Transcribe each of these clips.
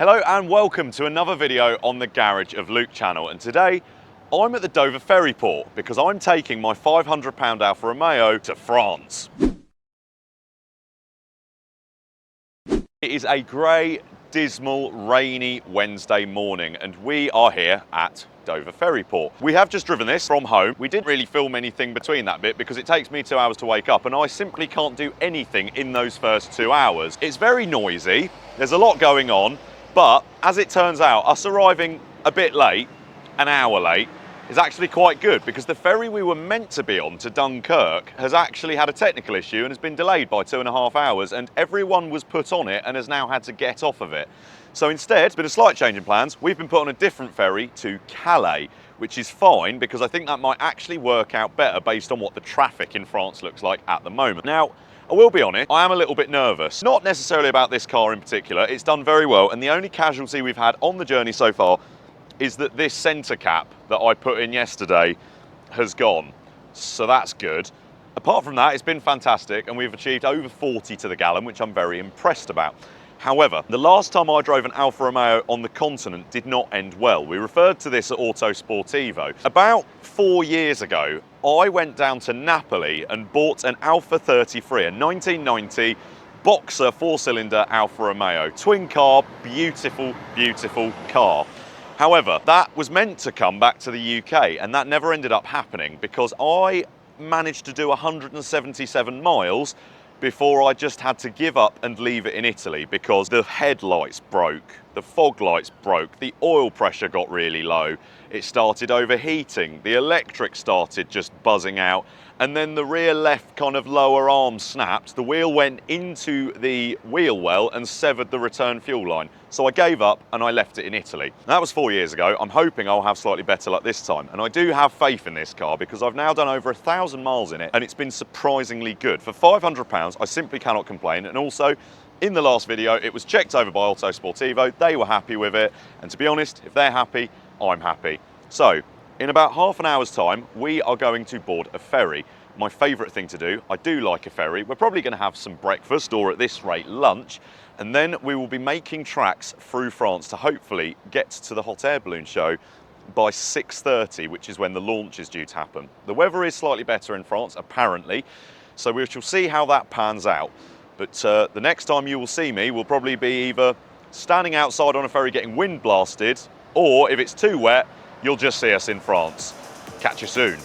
Hello and welcome to another video on the Garage of Luke channel, and today I'm at the Dover ferry port because I'm taking my £500 Alfa Romeo to France. It is a grey, dismal, rainy Wednesday morning and we are here at Dover ferry port. We have just driven this from home. We didn't really film anything between that bit because it takes me 2 hours to wake up and I simply can't do anything in those first 2 hours. It's very noisy, there's a lot going on. But as it turns out, us arriving a bit late, an hour late, is actually quite good because the ferry we were meant to be on to Dunkirk has actually had a technical issue and has been delayed by 2.5 hours, and everyone was put on it and has now had to get off of it. So instead, it's been a slight change in plans. We've been put on a different ferry to Calais, which is fine because I think that might actually work out better based on what the traffic in France looks like at the moment. Now, I will be honest, I am a little bit nervous. Not necessarily about this car in particular, it's done very well, and the only casualty we've had on the journey so far is that this centre cap that I put in yesterday has gone. So that's good. Apart from that, it's been fantastic, and we've achieved over 40 to the gallon, which I'm very impressed about. However, the last time I drove an Alfa Romeo on the continent did not end well. We referred to this at Auto Sportivo. About 4 years ago, I went down to Napoli and bought an Alfa 33, a 1990 Boxer 4-cylinder Alfa Romeo. Twin car, beautiful, beautiful car. However, that was meant to come back to the UK and that never ended up happening because I managed to do 177 miles before I just had to give up and leave it in Italy because the headlights broke, the fog lights broke, the oil pressure got really low, it started overheating, the electric started just buzzing out, and then the rear left kind of lower arm snapped, the wheel went into the wheel well and severed the return fuel line. So I gave up and I left it in Italy. That was 4 years ago. I'm hoping I'll have slightly better luck this time. And I do have faith in this car because I've now done over 1,000 miles in it and it's been surprisingly good. For £500, I simply cannot complain. And also, in the last video, it was checked over by Auto Sportivo. They were happy with it. And to be honest, if they're happy, I'm happy. So, in about half an hour's time, we are going to board a ferry. My favourite thing to do. I do like a ferry. We're probably going to have some breakfast or at this rate lunch, and then we will be making tracks through France to hopefully get to the hot air balloon show by 6:30, which is when the launch is due to happen. The weather is slightly better in France apparently, so we shall see how that pans out. But the next time you will see me will probably be either standing outside on a ferry getting wind blasted, or if it's too wet, you'll just see us in France. Catch you soon.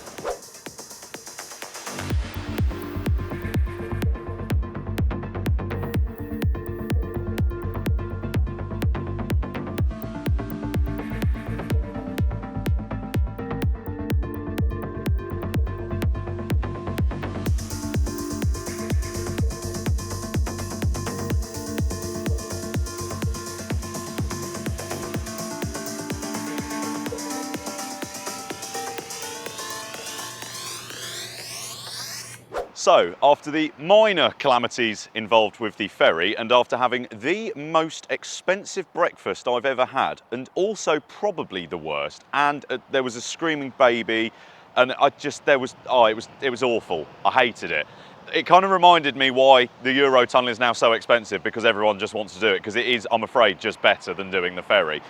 So, after the minor calamities involved with the ferry and after having the most expensive breakfast I've ever had, and also probably the worst, and there was a screaming baby, and it was awful. I hated it. It kind of reminded me why the Eurotunnel is now so expensive, because everyone just wants to do it, because it is, I'm afraid, just better than doing the ferry.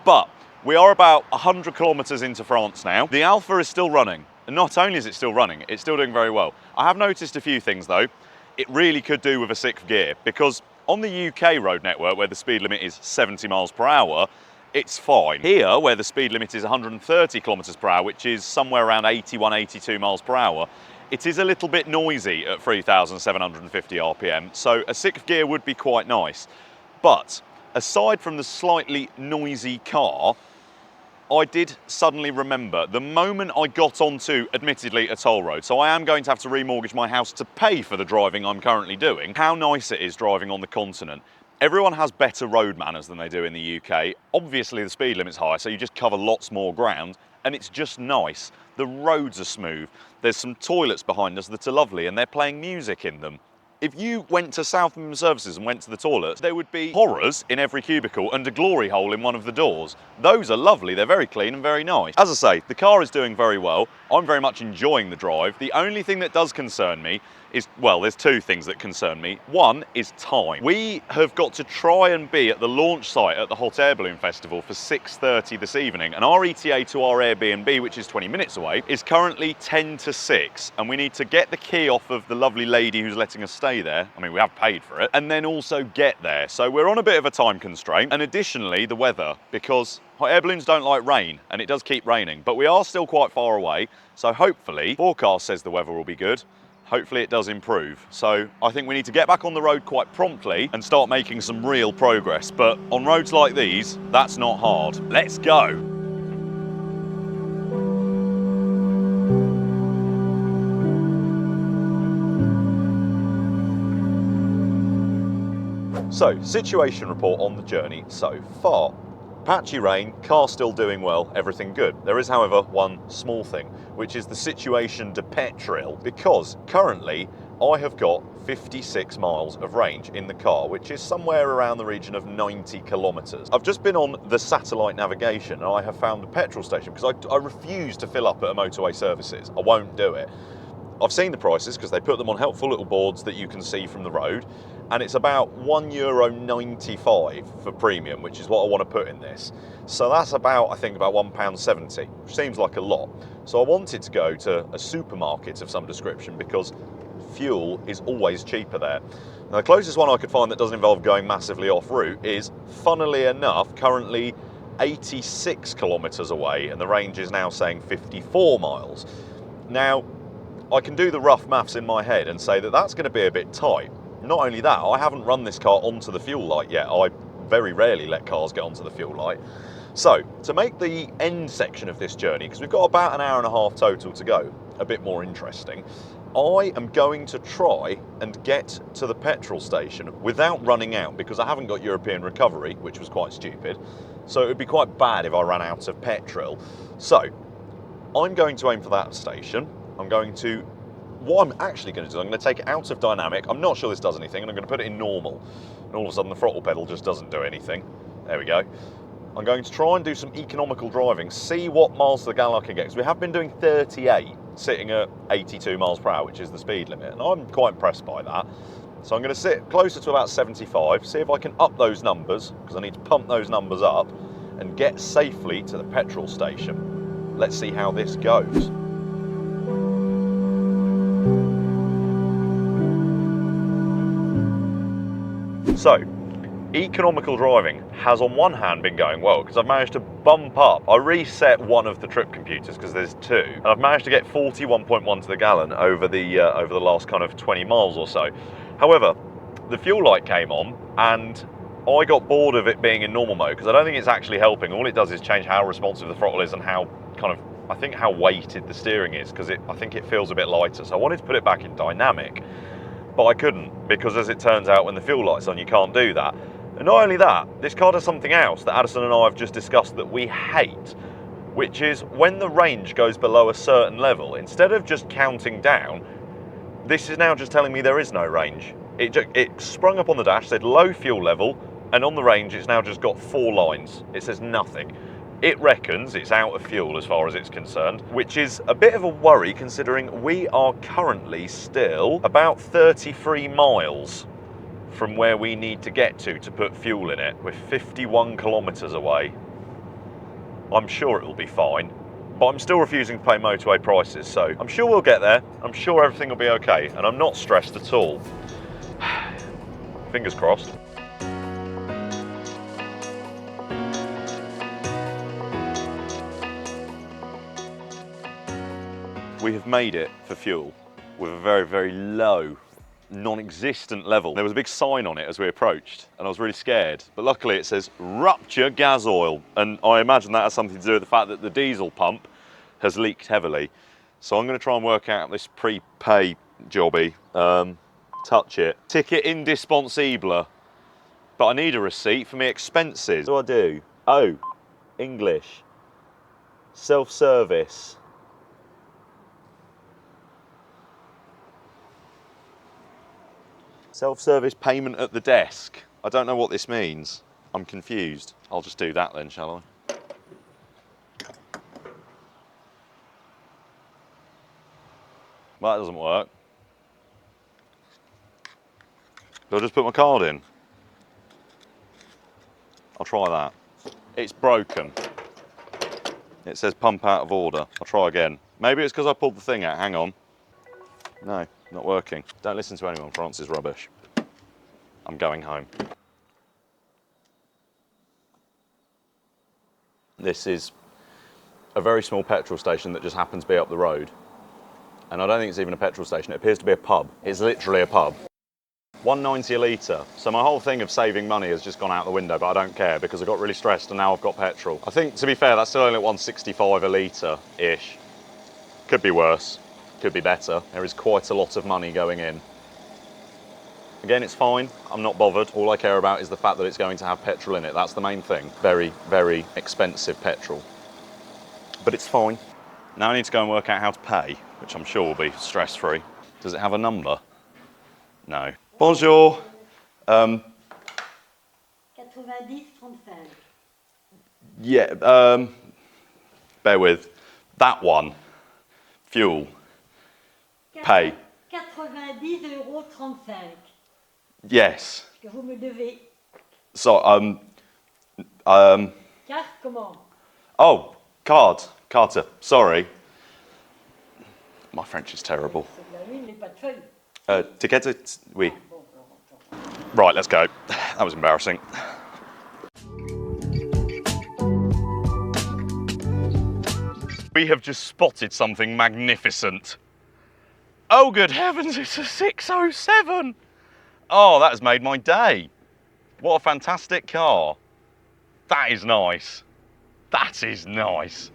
But we are about 100 kilometres into France now. The Alfa is still running. And not only is it still running, it's still doing very well. I have noticed a few things though. It really could do with a sixth gear, because on the UK road network where the speed limit is 70 miles per hour, it's fine. Here, where the speed limit is 130 kilometers per hour, which is somewhere around 81, 82 miles per hour, it is a little bit noisy at 3,750 RPM, so a sixth gear would be quite nice. But aside from the slightly noisy car, I did suddenly remember the moment I got onto, admittedly, a toll road, so I am going to have to remortgage my house to pay for the driving I'm currently doing, how nice it is driving on the continent. Everyone has better road manners than they do in the UK. Obviously the speed limit's higher, so you just cover lots more ground, and it's just nice. The roads are smooth. There's some toilets behind us that are lovely, and they're playing music in them. If you went to South Midland Services and went to the toilet, there would be horrors in every cubicle and a glory hole in one of the doors. Those are lovely, they're very clean and very nice. As I say, the car is doing very well. I'm very much enjoying the drive. The only thing that does concern me is, well, there's two things that concern me. One is time. We have got to try and be at the launch site at the Hot Air Balloon Festival for 6:30 this evening, and our ETA to our Airbnb, which is 20 minutes away, is currently 10 to 6, and we need to get the key off of the lovely lady who's letting us stay there. I mean, we have paid for it, and then also get there. So we're on a bit of a time constraint, and additionally the weather, because hot air balloons don't like rain, and it does keep raining, but we are still quite far away, so hopefully, forecast says the weather will be good. Hopefully it does improve. So I think we need to get back on the road quite promptly and start making some real progress. But on roads like these, that's not hard. Let's go. So, situation report on the journey so far. Patchy rain, car still doing well, everything good. There is, however, one small thing, which is the situation de petrol, because currently I have got 56 miles of range in the car, which is somewhere around the region of 90 kilometres. I've just been on the satellite navigation and I have found a petrol station, because I refuse to fill up at a motorway services. I won't do it. I've seen the prices because they put them on helpful little boards that you can see from the road, and it's about €1.95 for premium, which is what I want to put in this. So that's about, I think, about £1.70, which seems like a lot. So I wanted to go to a supermarket of some description because fuel is always cheaper there. Now, the closest one I could find that doesn't involve going massively off route is, funnily enough, currently 86 kilometres away, and the range is now saying 54 miles. Now, I can do the rough maths in my head and say that that's going to be a bit tight. Not only that, I haven't run this car onto the fuel light yet. I very rarely let cars get onto the fuel light. So, to make the end section of this journey, because we've got about an hour and a half total to go, a bit more interesting, I am going to try and get to the petrol station without running out, because I haven't got European recovery, which was quite stupid. So it would be quite bad if I ran out of petrol. So, I'm going to aim for that station. What I'm actually going to do, I'm going to take it out of dynamic. I'm not sure this does anything, and I'm going to put it in normal. And all of a sudden the throttle pedal just doesn't do anything. There we go. I'm going to try and do some economical driving, see what miles to the gallon I can get, because we have been doing 38, sitting at 82 miles per hour, which is the speed limit, and I'm quite impressed by that. So I'm going to sit closer to about 75, see if I can up those numbers, because I need to pump those numbers up, and get safely to the petrol station. Let's see how this goes. So, economical driving has on one hand been going well, because I've managed to bump up. I reset one of the trip computers because there's two, and I've managed to get 41.1 to the gallon over the last kind of 20 miles or so. However, the fuel light came on and I got bored of it being in normal mode, because I don't think it's actually helping. All it does is change how responsive the throttle is and how I think how weighted the steering is, because I think it feels a bit lighter. So I wanted to put it back in dynamic, but I couldn't, because as it turns out, when the fuel light's on, you can't do that. And not only that, this car does something else that Addison and I have just discussed that we hate, which is when the range goes below a certain level, instead of just counting down, this is now just telling me there is no range. It sprung up on the dash, said low fuel level, and on the range it's now just got 4 lines. It says nothing. It reckons it's out of fuel as far as it's concerned, which is a bit of a worry considering we are currently still about 33 miles from where we need to get to put fuel in it. We're 51 kilometres away. I'm sure it'll be fine, but I'm still refusing to pay motorway prices, so I'm sure we'll get there. I'm sure everything will be okay, and I'm not stressed at all. Fingers crossed. We have made it for fuel with a very, very low, non-existent level. There was a big sign on it as we approached, and I was really scared. But luckily it says rupture gas oil, and I imagine that has something to do with the fact that the diesel pump has leaked heavily. So I'm going to try and work out this prepay jobby. Touch it. Ticket indispensable. But I need a receipt for me expenses. What do I do? Oh, English. Self-service. Self-service payment at the desk. I don't know what this means. I'm confused. I'll just do that then, shall I? Well, that doesn't work. Do I just put my card in? I'll try that. It's broken. It says pump out of order. I'll try again. Maybe it's because I pulled the thing out. Hang on. No, not working. Don't listen to anyone. France is rubbish. I'm going home. This is a very small petrol station that just happens to be up the road. And I don't think it's even a petrol station. It appears to be a pub. It's literally a pub. 1.90 a litre. So my whole thing of saving money has just gone out the window, but I don't care because I got really stressed and now I've got petrol. I think, to be fair, that's still only at 1.65 a litre-ish. Could be worse, could be better. There is quite a lot of money going in. Again, it's fine. I'm not bothered. All I care about is the fact that it's going to have petrol in it. That's the main thing. Very, very expensive petrol. But it's fine. Now I need to go and work out how to pay, which I'm sure will be stress-free. Does it have a number? No. Bonjour. 90-35. Yeah, bear with. That one. Fuel. Pay. 90,35 €. Yes. Que vous me devez. So, Carte, comment? oh, card. Carter. Sorry. My French is terrible. C'est de la lune, mais pas de feuilles. Ticket? Oui. Right, let's go. That was embarrassing. We have just spotted something magnificent. Oh, good heavens, it's a 607. Oh, that has made my day. What a fantastic car. That is nice. That is nice.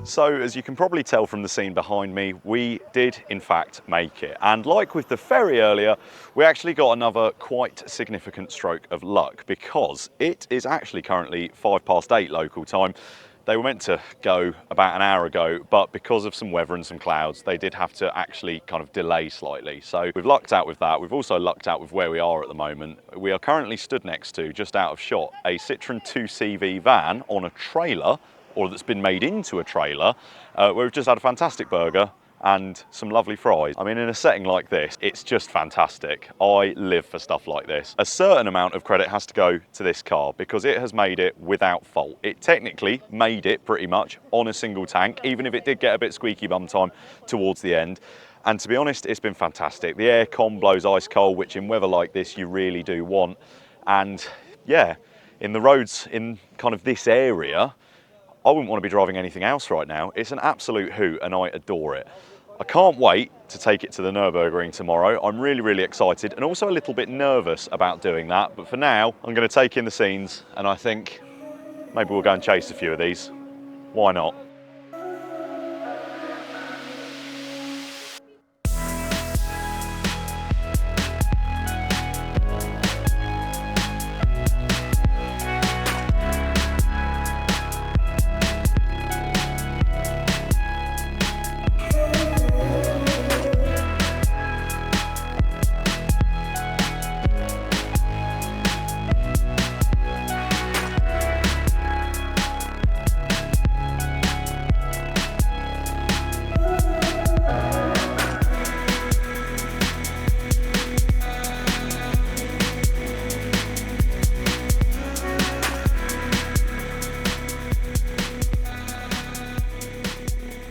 So, as you can probably tell from the scene behind me, we did in fact make it. And like with the ferry earlier, we actually got another quite significant stroke of luck because it is actually currently 8:05 local time. They were meant to go about an hour ago, but because of some weather and some clouds, they did have to actually kind of delay slightly. So we've lucked out with that. We've also lucked out with where we are at the moment. We are currently stood next to, just out of shot, a Citroen 2CV van on a trailer, or that's been made into a trailer, where we've just had a fantastic burger and some lovely fries. I mean, in a setting like this, it's just fantastic. I live for stuff like this. A certain amount of credit has to go to this car because it has made it without fault. It technically made it pretty much on a single tank, even if it did get a bit squeaky bum time towards the end. And to be honest, it's been fantastic. The aircon blows ice cold, which in weather like this, you really do want. And yeah, in the roads in kind of this area, I wouldn't want to be driving anything else right now. It's an absolute hoot and I adore it. I can't wait to take it to the Nurburgring tomorrow. I'm really, really excited and also a little bit nervous about doing that. But for now, I'm going to take in the scenes and I think maybe we'll go and chase a few of these. Why not?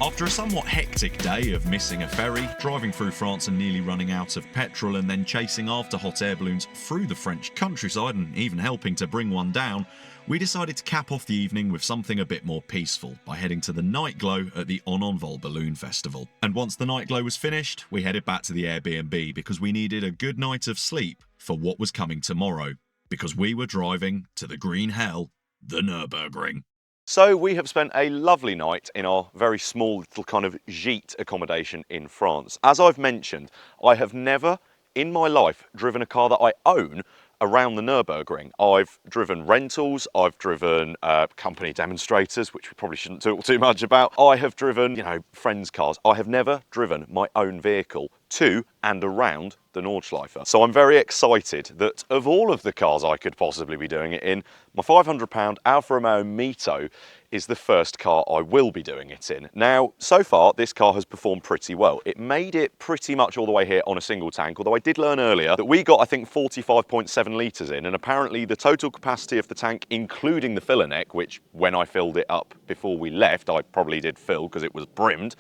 After a somewhat hectic day of missing a ferry, driving through France and nearly running out of petrol and then chasing after hot air balloons through the French countryside and even helping to bring one down, we decided to cap off the evening with something a bit more peaceful by heading to the night glow at the On Balloon Festival. And once the night glow was finished, we headed back to the Airbnb because we needed a good night of sleep for what was coming tomorrow, because we were driving to the green hell, the Nurburgring. So we have spent a lovely night in our very small little kind of gîte accommodation in France. As I've mentioned, I have never in my life driven a car that I own around the Nurburgring. I've driven rentals, I've driven company demonstrators, which we probably shouldn't talk too much about. I have driven, you know, friends' cars. I have never driven my own vehicle to and around the Nordschleife. So I'm very excited that of all of the cars I could possibly be doing it in, my £500 Alfa Romeo MiTo is the first car I will be doing it in. Now, so far, this car has performed pretty well. It made it pretty much all the way here on a single tank, although I did learn earlier that we got, I think, 45.7 litres in, and apparently the total capacity of the tank, including the filler neck, which when I filled it up before we left, I probably did fill because it was brimmed,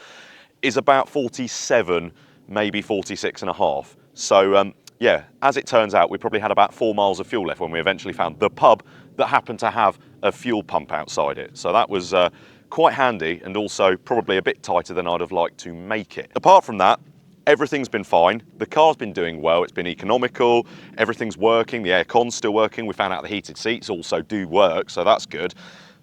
is about 47, maybe 46 and a half. So, yeah, as it turns out, we probably had about 4 miles of fuel left when we eventually found the pub that happened to have a fuel pump outside it. So that was quite handy, and also probably a bit tighter than I'd have liked to make it. Apart from that, everything's been fine. The car's been doing well. It's been economical. Everything's working. The aircon's still working. We found out the heated seats also do work, so that's good.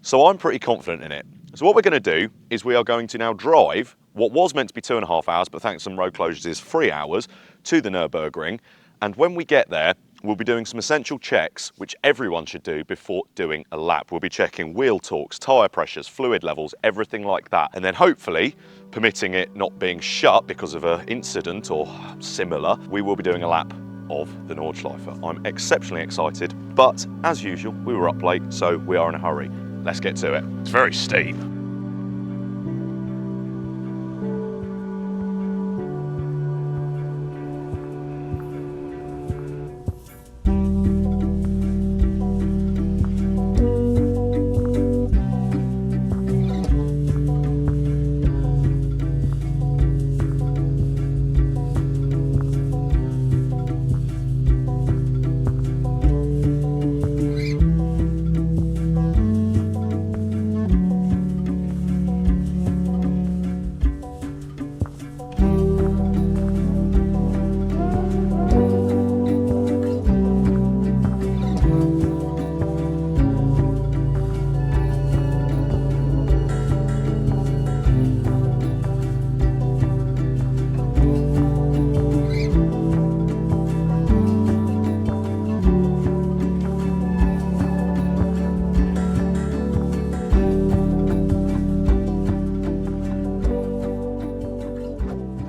So I'm pretty confident in it. So what we're going to do is we are going to now drive what was meant to be 2.5 hours, but thanks to some road closures is 3 hours, to the Nurburgring. And when we get there, we'll be doing some essential checks, which everyone should do before doing a lap. We'll be checking wheel torques, tyre pressures, fluid levels, everything like that. And then hopefully, permitting it not being shut because of an incident or similar, we will be doing a lap of the Nordschleife. I'm exceptionally excited, but as usual, we were up late, so we are in a hurry. Let's get to it. It's very steep.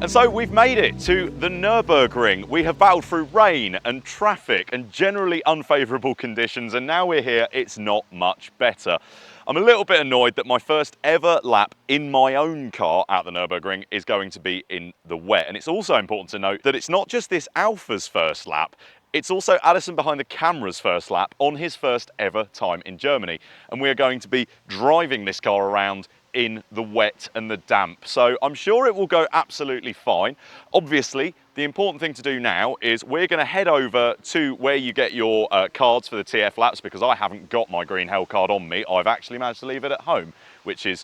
And so we've made it to the Nurburgring. We have battled through rain and traffic and generally unfavourable conditions, and now we're here, it's not much better. I'm a little bit annoyed that my first ever lap in my own car at the Nurburgring is going to be in the wet. And it's also important to note that it's not just this Alfa's first lap, it's also Addison behind the camera's first lap on his first ever time in Germany. And we are going to be driving this car around in the wet and the damp. So I'm sure it will go absolutely fine. Obviously, the important thing to do now is we're going to head over to where you get your cards for the TF laps, because I haven't got my Green Hell card on me. I've actually managed to leave it at home, which is,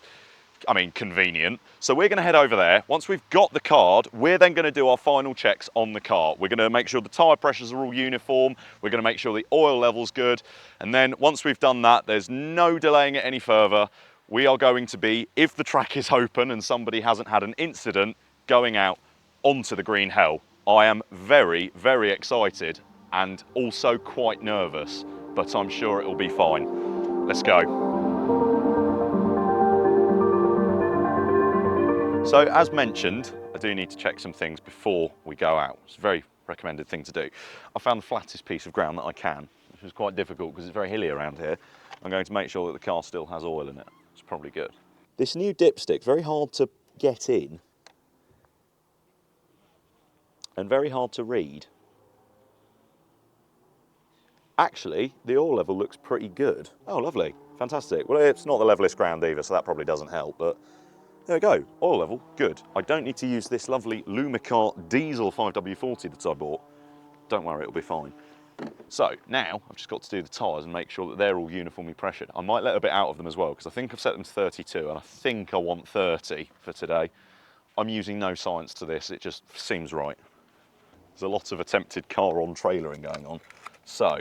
I mean, convenient. So we're going to head over there. Once we've got the card, we're then going to do our final checks on the car. We're going to make sure the tyre pressures are all uniform. We're going to make sure the oil level's good. And then once we've done that, there's no delaying it any further. We are going to be, if the track is open and somebody hasn't had an incident, going out onto the Green Hell. I am very, very excited and also quite nervous, but I'm sure it will be fine. Let's go. So as mentioned, I do need to check some things before we go out. It's a very recommended thing to do. I found the flattest piece of ground that I can, which was quite difficult because it's very hilly around here. I'm going to make sure that the car still has oil in it. It's probably good. This new dipstick, very hard to get in and very hard to read. Actually, the oil level looks pretty good. Oh, lovely, fantastic. Well, it's not the levelest ground either, so that probably doesn't help, but there we go, oil level, good. I don't need to use this lovely Lumicar diesel 5W40 that I bought. Don't worry, it'll be fine. So now I've just got to do the tyres and make sure that they're all uniformly pressured. I might let a bit out of them as well, because I think I've set them to 32 and I think I want 30 for today. I'm using no science to this, it just seems right. There's a lot of attempted car on trailering going on. So,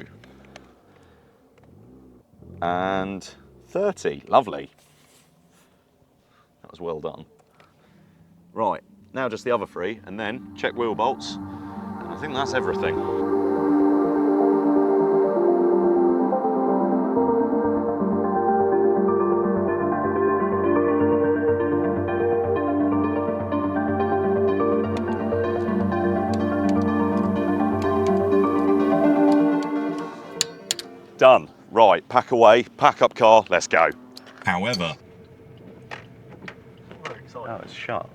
and 30, lovely. That was well done. Right, now just the other three, and then check wheel bolts, and I think that's everything. Done. Right, pack away, pack up car, let's go. However, Oh, it's shut.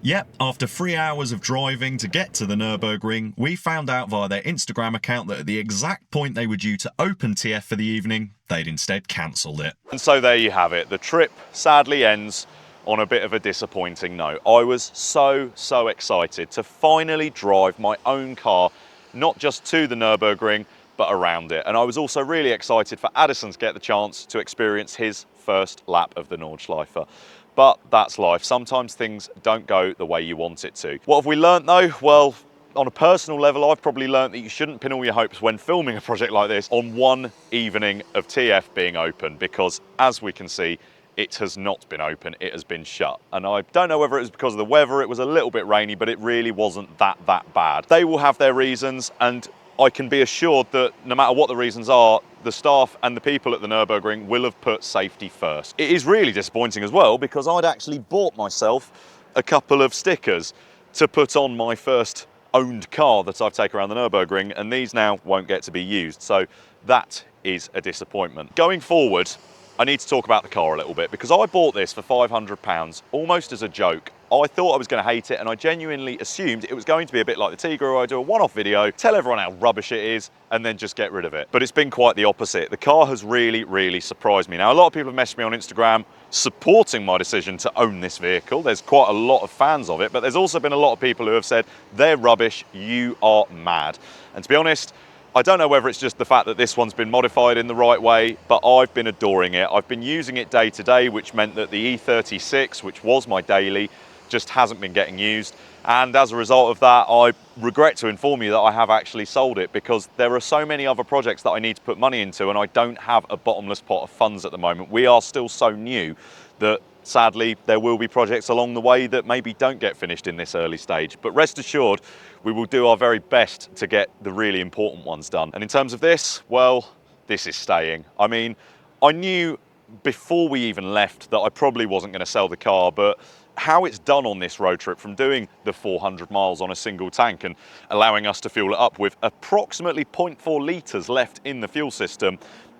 Yep, after 3 hours of driving to get to the Nurburgring, we found out via their Instagram account that at the exact point they were due to open TF for the evening, they'd instead cancelled it. And so there you have it. The trip sadly ends on a bit of a disappointing note. I was so excited to finally drive my own car, not just to the Nurburgring, but around it. And I was also really excited for Addison to get the chance to experience his first lap of the Nordschleife. But that's life. Sometimes things don't go the way you want it to. What have we learnt though? Well, on a personal level, I've probably learnt that you shouldn't pin all your hopes when filming a project like this on one evening of TF being open, because as we can see, it has not been open, it has been shut. And I don't know whether it was because of the weather, it was a little bit rainy, but it really wasn't that bad. They will have their reasons, and I can be assured that no matter what the reasons are, the staff and the people at the Nurburgring will have put safety first. It is really disappointing as well, because I'd actually bought myself a couple of stickers to put on my first owned car that I've taken around the Nurburgring, and these now won't get to be used. So that is a disappointment. Going forward, I need to talk about the car a little bit, because I bought this for £500 almost as a joke. I thought I was going to hate it, and I genuinely assumed it was going to be a bit like the Tigre, where I do a one-off video, tell everyone how rubbish it is, and then just get rid of it. But it's been quite the opposite. The car has really surprised me. Now, a lot of people have messaged me on Instagram supporting my decision to own this vehicle. There's quite a lot of fans of it, but there's also been a lot of people who have said, they're rubbish, you are mad. And to be honest, I don't know whether it's just the fact that this one's been modified in the right way, but I've been adoring it. I've been using it day to day, which meant that the E36, which was my daily, just hasn't been getting used. And as a result of that, I regret to inform you that I have actually sold it, because there are so many other projects that I need to put money into, and I don't have a bottomless pot of funds at the moment. We are still so new that sadly there will be projects along the way that maybe don't get finished in this early stage. But rest assured, we will do our very best to get the really important ones done. And in terms of this, well, this is staying. I mean, I knew before we even left that I probably wasn't going to sell the car, but how it's done on this road trip, from doing the 400 miles on a single tank and allowing us to fuel it up with approximately 0.4 litres left in the fuel system,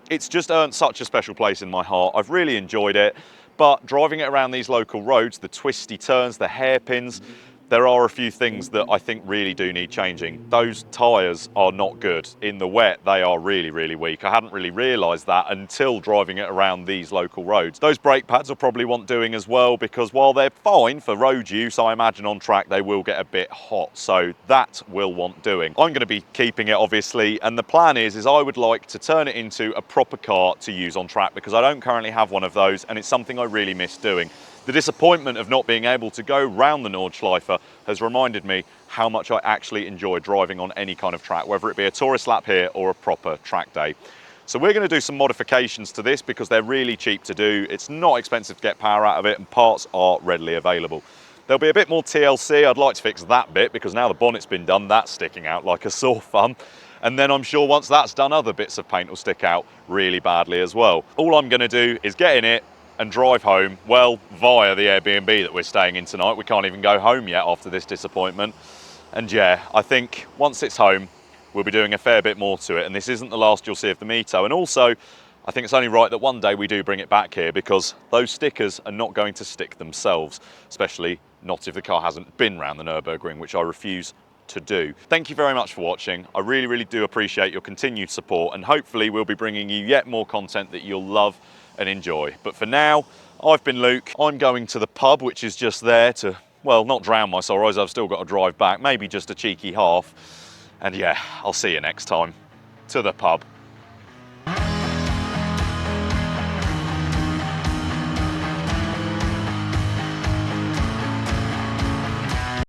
it's just earned such a special place in my heart. I've really enjoyed it, but driving it around these local roads, the twisty turns, the hairpins, there are a few things that I think really do need changing. Those tyres are not good. In the wet, they are really weak. I hadn't really realised that until driving it around these local roads. Those brake pads will probably want doing as well, because while they're fine for road use, I imagine on track they will get a bit hot. So that will want doing. I'm going to be keeping it, obviously, and the plan is I would like to turn it into a proper car to use on track, because I don't currently have one of those, and it's something I really miss doing. The disappointment of not being able to go round the Nordschleife has reminded me how much I actually enjoy driving on any kind of track, whether it be a tourist lap here or a proper track day. So we're going to do some modifications to this, because they're really cheap to do. It's not expensive to get power out of it, and parts are readily available. There'll be a bit more TLC. I'd like to fix that bit, because now the bonnet's been done, that's sticking out like a sore thumb. And then I'm sure once that's done, other bits of paint will stick out really badly as well. All I'm going to do is get in it and drive home, well, via the Airbnb that we're staying in tonight. We can't even go home yet after this disappointment. And yeah, I think once it's home, we'll be doing a fair bit more to it. And this isn't the last you'll see of the MiTo. And also, I think it's only right that one day we do bring it back here, because those stickers are not going to stick themselves, especially not if the car hasn't been round the Nurburgring, which I refuse to do. Thank you very much for watching. I really do appreciate your continued support, and hopefully we'll be bringing you yet more content that you'll love and enjoy. But for now, I've been Luke. I'm going to the pub, which is just there to, well, not drown my sorrows. I've still got to drive back, maybe just a cheeky half. And yeah, I'll see you next time. To the pub.